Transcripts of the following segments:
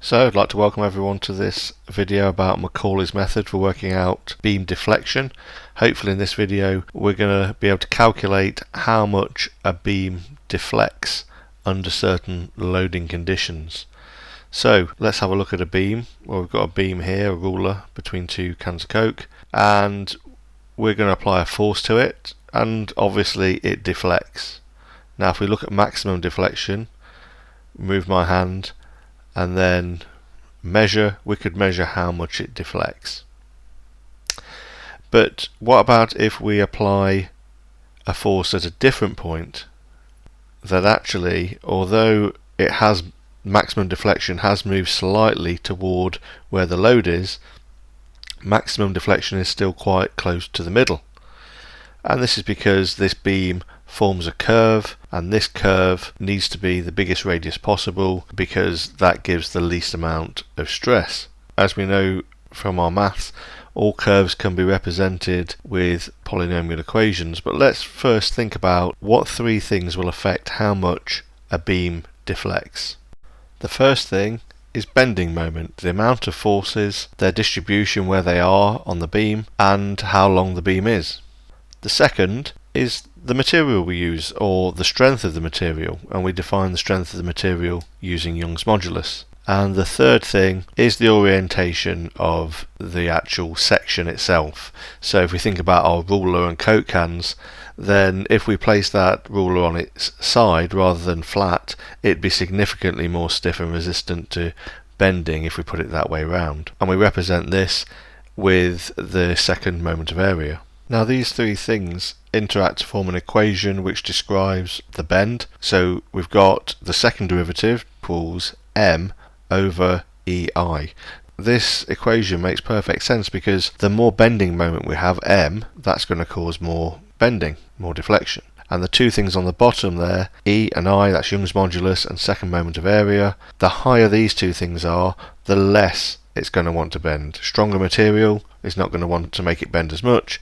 So I'd like to welcome everyone to this video about Macaulay's method for working out beam deflection. Hopefully in this video we're going to be able to calculate how much a beam deflects under certain loading conditions. So let's have a look at a beam. Well, we've got a beam here, a ruler between two cans of Coke, and we're going to apply a force to it, and obviously it deflects. Now if we look at maximum deflection, move my hand and then we could measure how much it deflects. But what about if we apply a force at a different point that actually, although it has maximum deflection has moved slightly toward where the load is, maximum deflection is still quite close to the middle. And this is because this beam forms a curve, and this curve needs to be the biggest radius possible because that gives the least amount of stress. As we know from our maths, all curves can be represented with polynomial equations, but let's first think about what three things will affect how much a beam deflects. The first thing is bending moment, the amount of forces, their distribution where they are on the beam, and how long the beam is. The second is the material we use, or the strength of the material, and we define the strength of the material using Young's modulus. And the third thing is the orientation of the actual section itself. So if we think about our ruler and Coke cans, then if we place that ruler on its side rather than flat, it'd be significantly more stiff and resistant to bending if we put it that way round. And we represent this with the second moment of area. Now these three things interact to form an equation which describes the bend. So we've got the second derivative equals m over EI. This equation makes perfect sense because the more bending moment we have, m, that's going to cause more bending, more deflection. And the two things on the bottom there, E and I, that's Young's modulus and second moment of area, the higher these two things are, the less it's going to want to bend. Stronger material is not going to want to make it bend as much,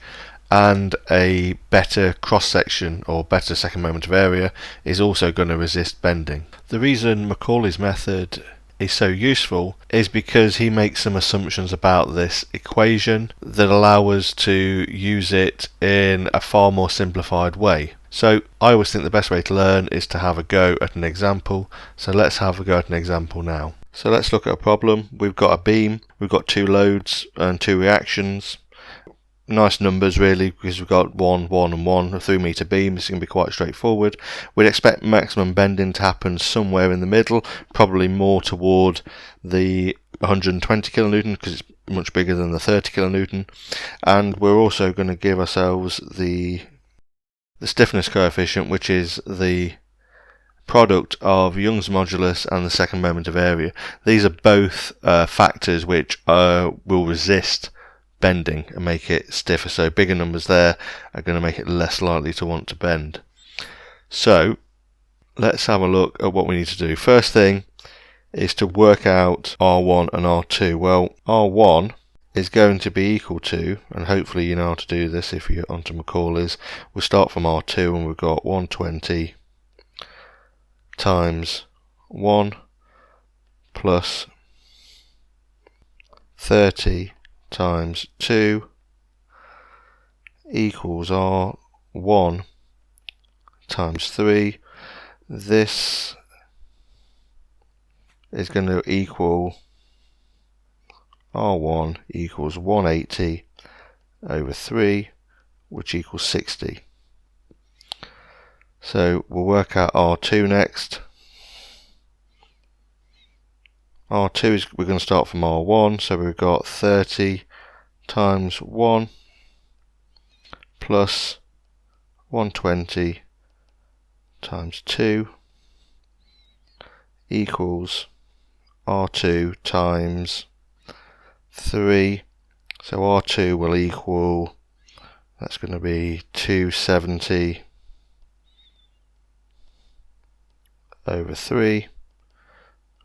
and a better cross-section or better second moment of area is also going to resist bending. The reason Macaulay's method is so useful is because he makes some assumptions about this equation that allow us to use it in a far more simplified way. So I always think the best way to learn is to have a go at an example. So let's have a go at an example now. So let's look at a problem. We've got a beam, we've got two loads and two reactions. Nice numbers really, because we've got 1, 1 and 1, a 3 metre beam. This is going to be quite straightforward. We'd expect maximum bending to happen somewhere in the middle, probably more toward the 120 kilonewton because it's much bigger than the 30 kilonewton. And we're also going to give ourselves the stiffness coefficient, which is the product of Young's modulus and the second moment of area. These are both factors which will resist bending and make it stiffer, so bigger numbers there are going to make it less likely to want to bend. So let's have a look at what we need to do. First thing is to work out R1 and R2. Well, R1 is going to be equal to, and hopefully you know how to do this if you're onto Macaulay's, we'll start from R2 and we've got 120 times 1 plus 30 times 2 equals R1 times 3. This is going to equal R1 equals 180 over 3, which equals 60. So we'll work out R2 next. R2 is, we're going to start from R1, so we've got 30 times 1 plus 120 times 2 equals R2 times 3. So R2 will equal, that's going to be 270 over 3,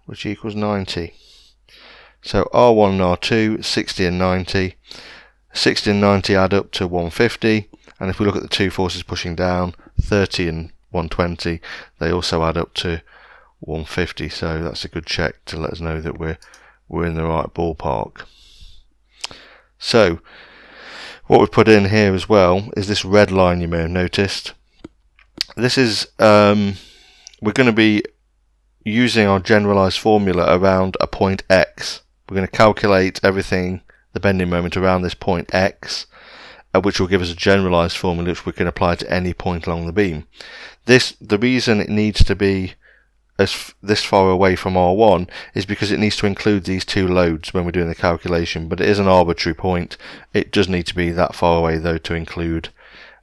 which equals 90. So R1 and R2, 60 and 90. 60 and 90 add up to 150, and if we look at the two forces pushing down, 30 and 120, they also add up to 150, so that's a good check to let us know that we're in the right ballpark. So what we've put in here as well is this red line you may have noticed. This is we're going to be using our generalized formula around a point X. We're going to calculate everything, the bending moment, around this point X, which will give us a generalized formula which we can apply to any point along the beam. The reason it needs to be this far away from R1 is because it needs to include these two loads when we're doing the calculation, but it is an arbitrary point. It does need to be that far away though to include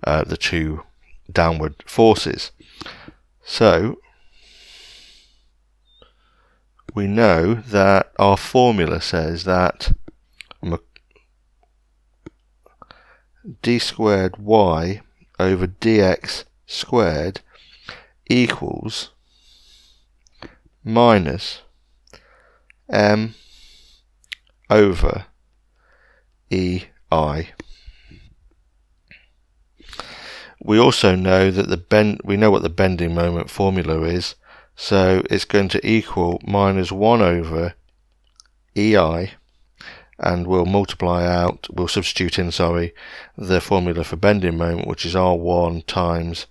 the two downward forces. So we know that our formula says that d squared y over dx squared equals minus m over ei. We also know that we know what the bending moment formula is, so it's going to equal minus 1 over ei, and we'll substitute in the formula for bending moment, which is R1 times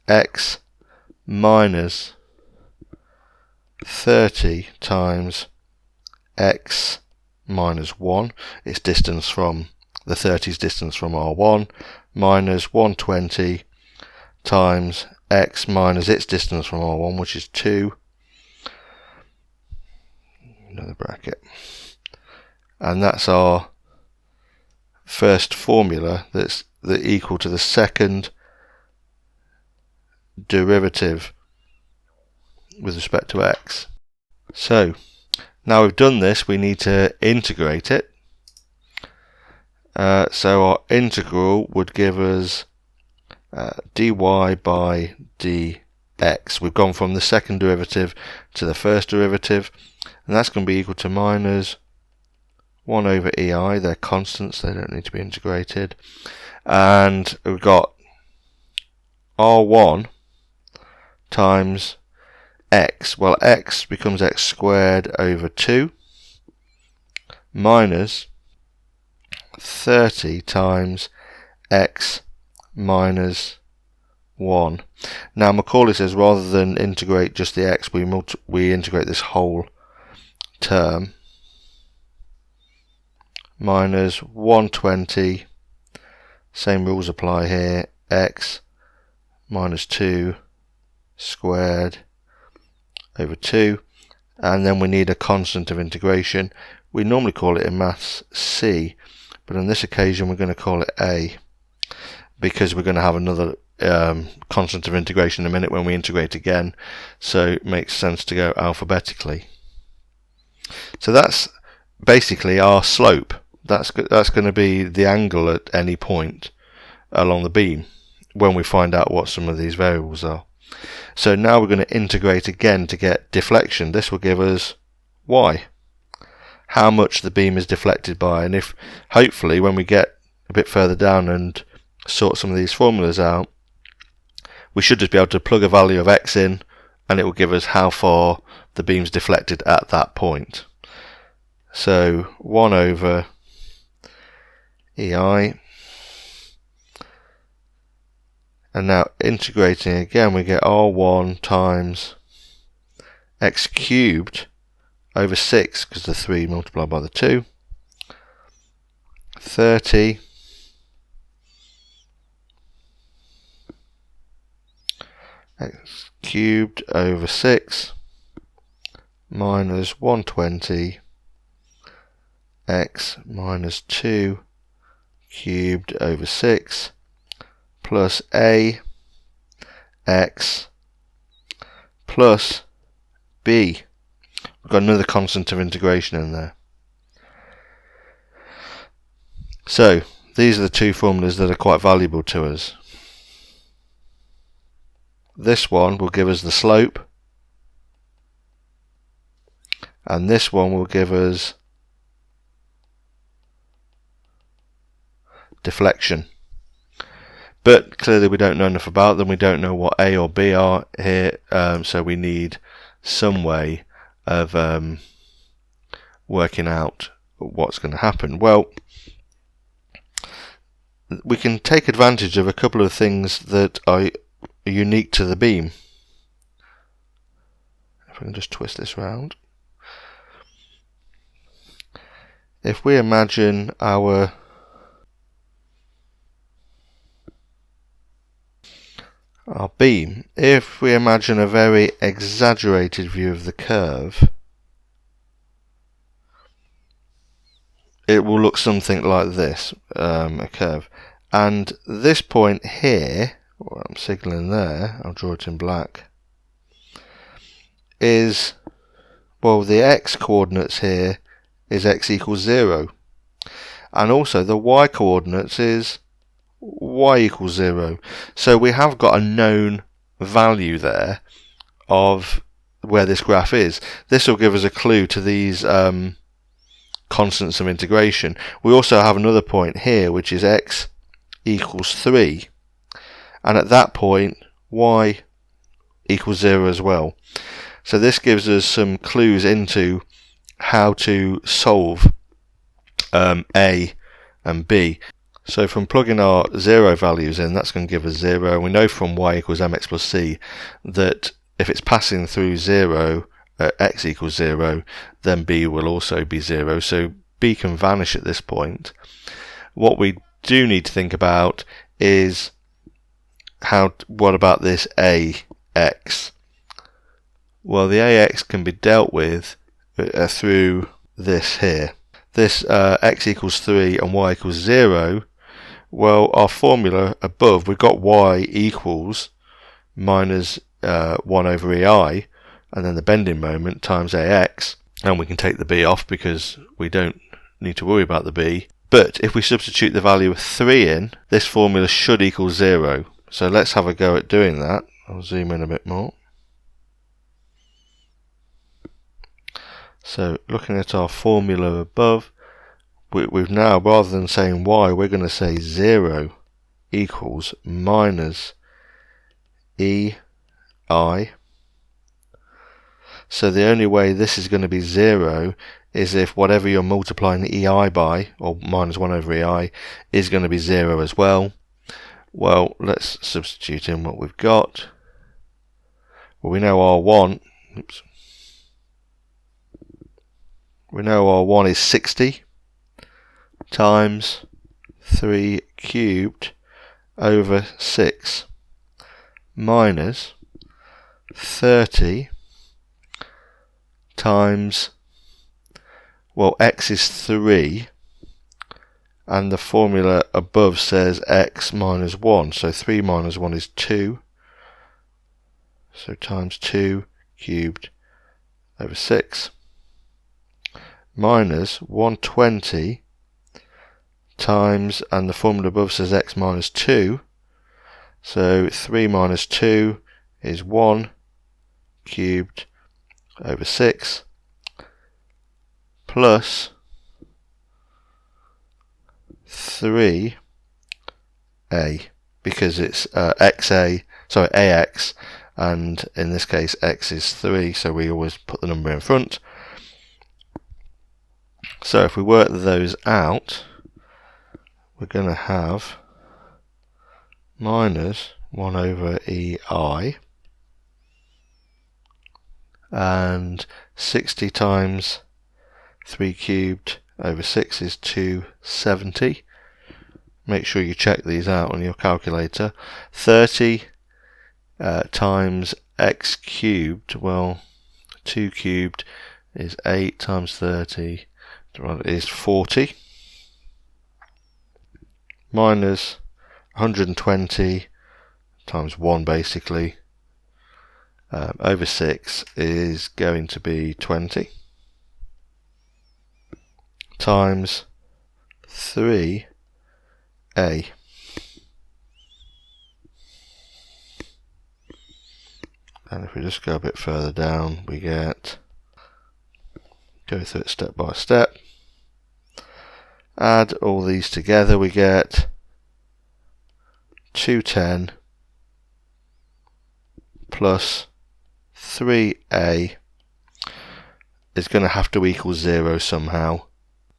x minus 30 times x minus 1, its distance from the 30's distance from R1, minus 120 times x minus its distance from R1, which is 2, another bracket, and that's our first formula that's equal to the second derivative with respect to x. So now we've done this, we need to integrate it. So our integral would give us dy by dx. We've gone from the second derivative to the first derivative, and that's going to be equal to minus 1 over ei. They're constants, they don't need to be integrated. And we've got r1 times x. Well, x becomes x squared over 2 minus 30 times x minus 1. Now Macaulay says rather than integrate just the x, we integrate this whole term. Minus 120, same rules apply here, x minus 2 squared over 2, and then we need a constant of integration. We normally call it in maths c, but on this occasion we're going to call it a, because we're going to have another constant of integration in a minute when we integrate again, so it makes sense to go alphabetically. So that's basically our slope. That's going to be the angle at any point along the beam when we find out what some of these variables are. So now we're going to integrate again to get deflection. This will give us y, how much the beam is deflected by, and if hopefully when we get a bit further down and sort some of these formulas out, we should just be able to plug a value of x in and it will give us how far the beam's deflected at that point. So 1 over ei, and now integrating again we get r1 times x cubed over 6, because the 3 multiplied by the 2, 30 x cubed over 6 minus 120 x minus 2 cubed over 6 plus a x plus b. We've got another constant of integration in there. So these are the two formulas that are quite valuable to us. This one will give us the slope, and this one will give us deflection. But clearly we don't know enough about them. We don't know what A or B are here, so we need some way of working out what's going to happen. Well, we can take advantage of a couple of things that are unique to the beam. If I can just twist this round. If we imagine our beam, if we imagine a very exaggerated view of the curve, it will look something like this, a curve. And this point here, what I'm signalling there, I'll draw it in black, is, well, the x coordinates here is x equals 0. And also the y coordinates is y equals 0. So we have got a known value there of where this graph is. This will give us a clue to these constants of integration. We also have another point here which is x equals 3, and at that point y equals 0 as well. So this gives us some clues into how to solve A and B. So from plugging our 0 values in, that's going to give us 0. We know from y equals mx plus c that if it's passing through 0 at x equals 0, then b will also be 0. So b can vanish at this point. What we do need to think about is what about this ax? Well, the ax can be dealt with through this here. This x equals 3 and y equals 0. Well, our formula above, we've got y equals minus 1 over ei, and then the bending moment times ax, and we can take the b off because we don't need to worry about the b. But if we substitute the value of 3 in, this formula should equal 0. So let's have a go at doing that. I'll zoom in a bit more. So looking at our formula above, we've now, rather than saying y, we're going to say 0 equals minus ei. So the only way this is going to be 0 is if whatever you're multiplying the ei by, or minus 1 over ei, is going to be 0 as well. Well, let's substitute in what we've got. Well, we know R1, we know R1 is 60 times 3 cubed over 6 minus 30 times, well, x is 3, and the formula above says x minus 1, so 3 minus 1 is 2, so times 2 cubed over 6 minus 120 times, and the formula above says x minus 2, so 3 minus 2 is 1 cubed over 6 plus 3a, because it's ax, and in this case x is 3, so we always put the number in front. So if we work those out, we're going to have minus 1 over ei, and 60 times 3 cubed over 6 is 270. Make sure you check these out on your calculator. 30 times x cubed, well, 2 cubed is 8 times 30 is 40, minus 120 times 1 basically over 6 is going to be 20 times 3a. And if we just go a bit further down, we go through it step by step, add all these together, we get 210 plus 3a is going to have to equal 0 somehow.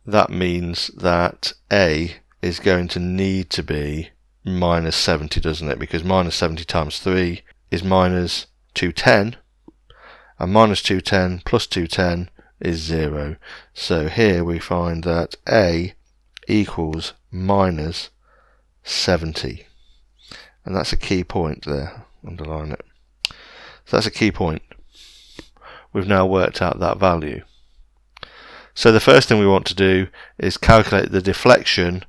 That means that a is going to need to be minus 70, doesn't it? Because minus 70 times 3 is minus 210, and minus 210 plus 210 is 0. So here we find that a equals minus 70. And that's a key point there. Underline it. So that's a key point. We've now worked out that value. So the first thing we want to do is calculate the deflection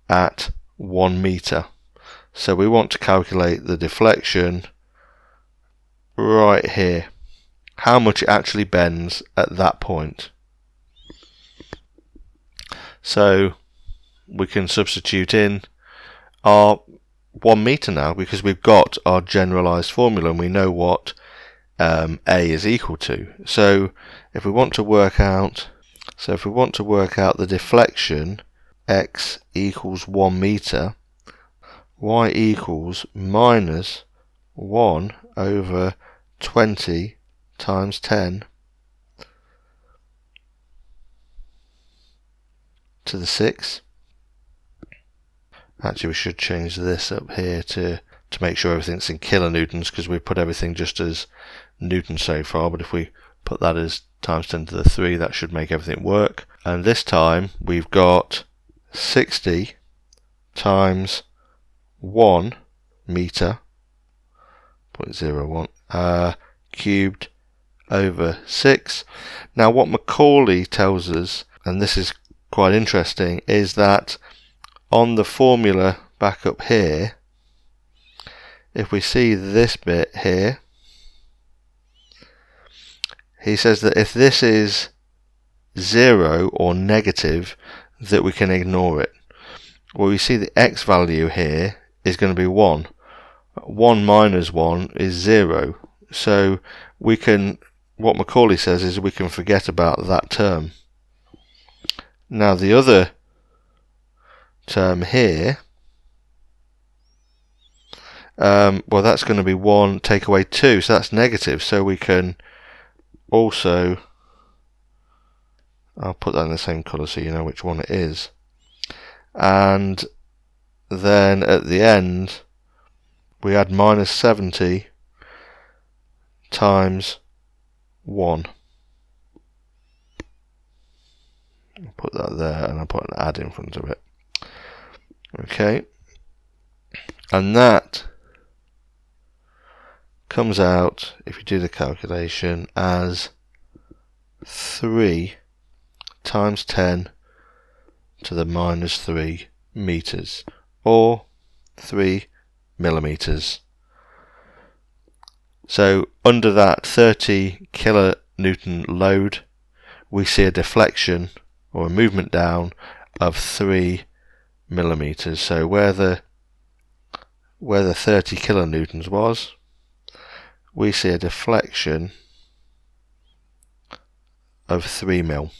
at 1 meter. So we want to calculate the deflection right here. How much it actually bends at that point. So we can substitute in our 1 meter now, because we've got our generalized formula and we know what a is equal to. So if we want to work out the deflection, x equals 1 meter, y equals minus 1 over 20 times 10 to the 6. Actually, we should change this up here to make sure everything's in kilonewtons, because we've put everything just as newtons so far, but if we put that as times 10 to the 3, that should make everything work. And this time we've got 60 times 1 meter, 0.01, cubed over 6. Now what Macaulay tells us, and this is quite interesting, is that on the formula back up here, if we see this bit here, he says that if this is 0 or negative, that we can ignore it. Well, we see the x value here is going to be 1. 1 minus 1 is 0. So we can, what Macaulay says is we can forget about that term. Now the other term here, well, that's going to be 1 take away 2, so that's negative. So we can also, I'll put that in the same colour so you know which one it is. And then at the end, we add minus 70 times 1. I'll put that there, and I'll put an add in front of it. Okay. And that comes out, if you do the calculation, as 3 times 10 to the minus 3 meters, or 3 millimeters. So under that 30 kilonewton load, we see a deflection or a movement down of 3 millimeters. So where the 30 kilonewtons was, we see a deflection of 3 mil.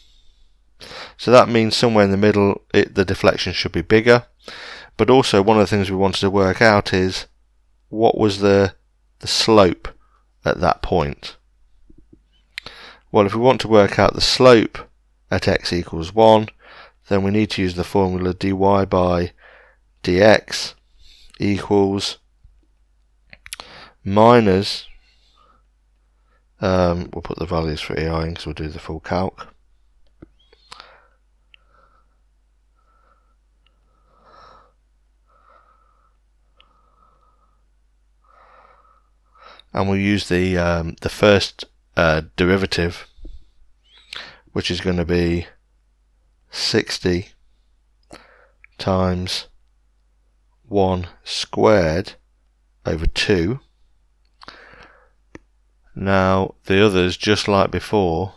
So that means somewhere in the middle the deflection should be bigger. But also one of the things we wanted to work out is what was the slope at that point. Well, if we want to work out the slope at x equals 1, then we need to use the formula dy by dx equals minus, we'll put the values for EI in because we'll do the full calc. And we'll use the first derivative, which is going to be 60 times 1 squared over 2. Now the others, just like before,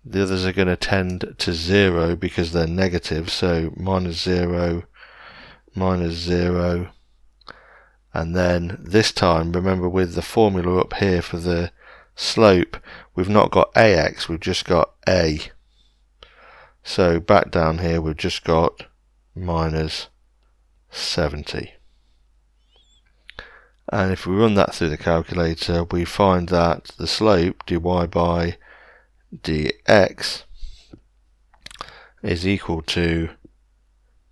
the others are going to tend to 0 because they're negative, so minus 0, minus 0, and then this time, remember with the formula up here for the slope, we've not got ax, we've just got a. So back down here we've just got minus 70. And if we run that through the calculator, we find that the slope dy by dx is equal to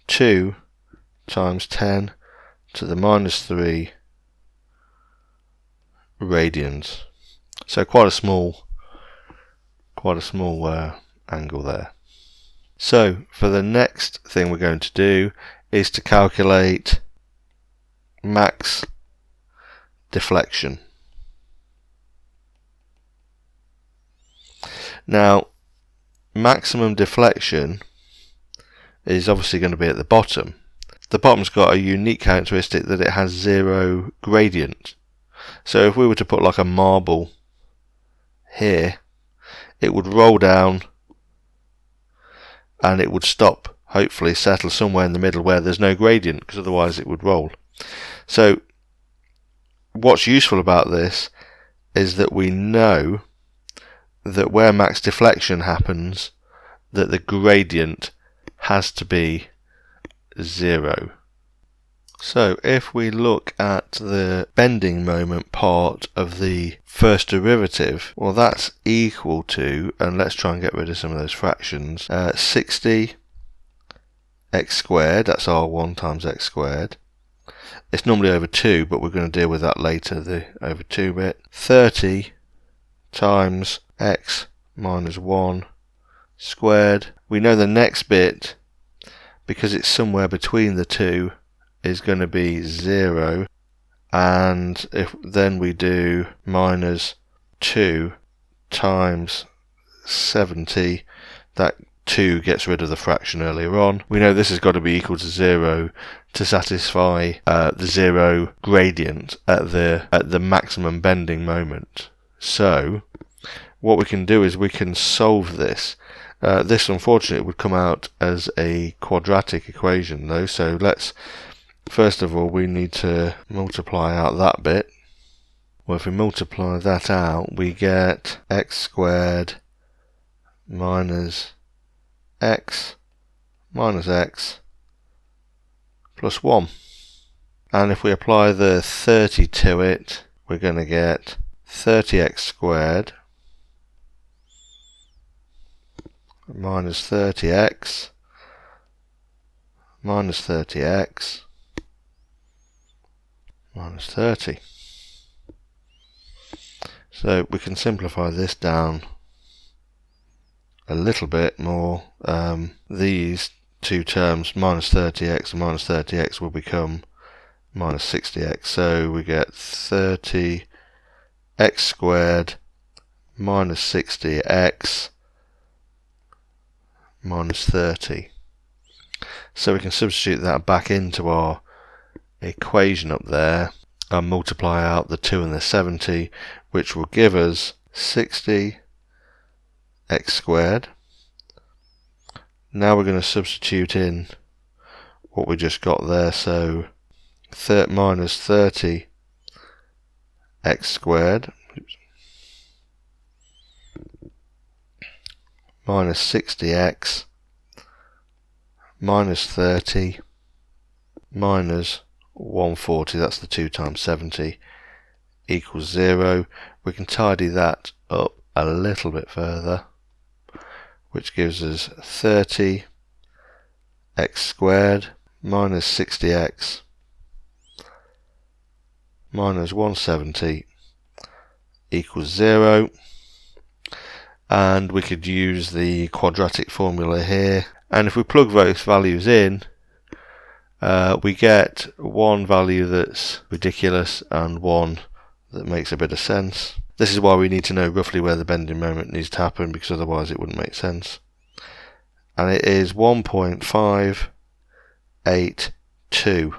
2 times 10 to the minus 3 radians. So quite a small angle there. So for the next thing we're going to do is to calculate max deflection. Now, maximum deflection is obviously going to be at the bottom. The bottom's got a unique characteristic that it has zero gradient. So if we were to put like a marble here, it would roll down and it would stop, hopefully settle somewhere in the middle where there's no gradient, because otherwise it would roll. So what's useful about this is that we know that where max deflection happens, that the gradient has to be 0. So if we look at the bending moment part of the first derivative, well, that's equal to, and let's try and get rid of some of those fractions, 60 x squared, that's our 1 times x squared. It's normally over 2, but we're going to deal with that later, the over 2 bit. 30 times x minus 1 squared. We know the next bit, because it's somewhere between the two, is going to be 0, and if then we do minus 2 times 70, that 2 gets rid of the fraction earlier on. We know this has got to be equal to 0 to satisfy the 0 gradient at the maximum bending moment. So what we can do is we can solve this. This unfortunately would come out as a quadratic equation though, so let's first of all we need to multiply out that bit. Well, if we multiply that out, we get x squared minus x plus 1. And if we apply the 30 to it, we're going to get 30x squared minus 30x minus 30x minus 30. So we can simplify this down a little bit more. These two terms, minus 30x and minus 30x, will become minus 60x. So we get 30x squared minus 60x minus 30. So we can substitute that back into our equation up there and multiply out the 2 and the 70, which will give us 60x squared. Now we're going to substitute in what we just got there, so minus 30x squared minus 60x minus 30 minus 140, that's the 2 times 70, equals 0. We can tidy that up a little bit further, which gives us 30x squared minus 60x minus 170 equals 0. And we could use the quadratic formula here, and if we plug both values in, we get one value that's ridiculous and one that makes a bit of sense. This is why we need to know roughly where the bending moment needs to happen, because otherwise it wouldn't make sense. And it is 1.582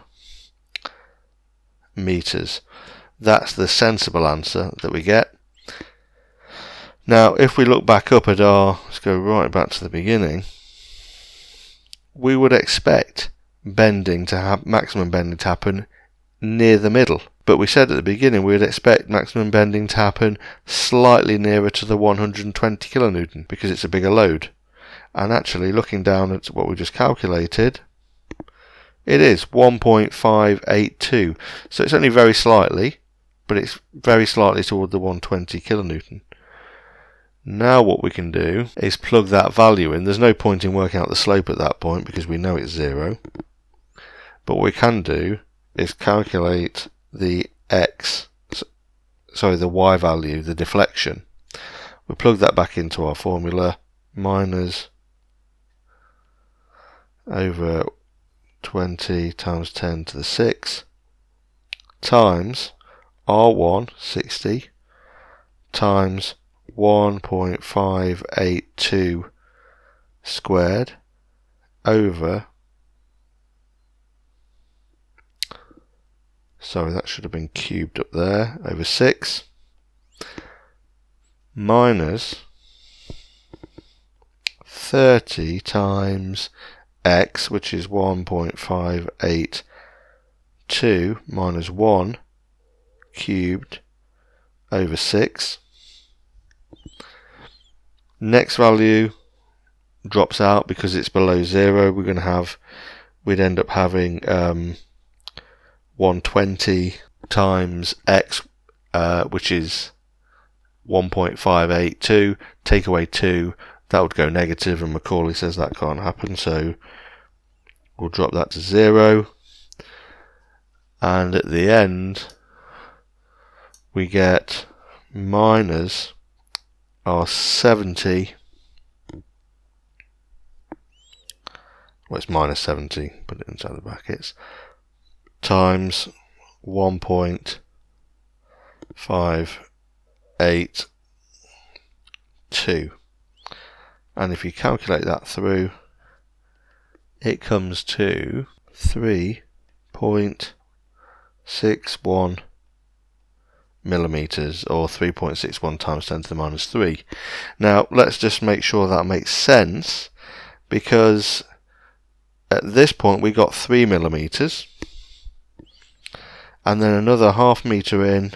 meters. That's the sensible answer that we get. Now, if we look back up at let's go right back to the beginning, we would expect maximum bending to happen near the middle. But we said at the beginning we would expect maximum bending to happen slightly nearer to the 120 kilonewton because it's a bigger load. And actually, looking down at what we just calculated, It is 1.582, so it's only very slightly, but it's very slightly toward the 120 kilonewton. Now what we can do is plug that value in. There's no point in working out the slope at that point because we know it's 0. But what we can do is calculate the y value, the deflection. We plug that back into our formula, minus over 20 times 10 to the 6 times R1, 60, times 1.582 squared over, sorry, that should have been cubed up there, over 6, minus 30 times x, which is 1.582 minus 1 cubed over 6. Next value drops out because it's below 0. We'd end up having 120 times x, which is 1.582. Take away 2, that would go negative, and Macaulay says that can't happen, so we'll drop that to 0. And at the end, we get minus our 70, well, it's minus 70, put it inside the brackets, times 1.582. And if you calculate that through, it comes to 3.61 millimeters, or 3.61 times 10 to the minus 3. Now let's just make sure that makes sense, because at this point we got 3 millimeters, and then another ½ meter in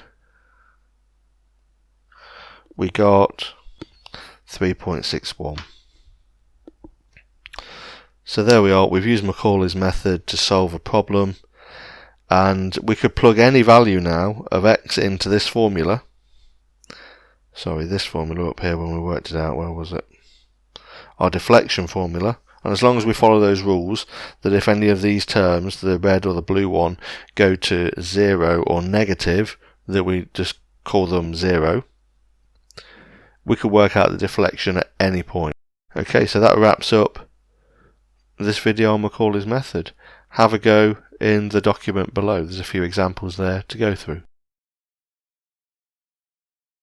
we got 3.61. So there we are. We've used Macaulay's method to solve a problem, and we could plug any value now of x into this formula. Sorry, this formula up here when we worked it out, where was it? Our deflection formula. And as long as we follow those rules, that if any of these terms, the red or the blue one, go to 0 or negative, that we just call them 0, we could work out the deflection at any point. Okay, so that wraps up this video on Macaulay's method. Have a go in the document below. There's a few examples there to go through.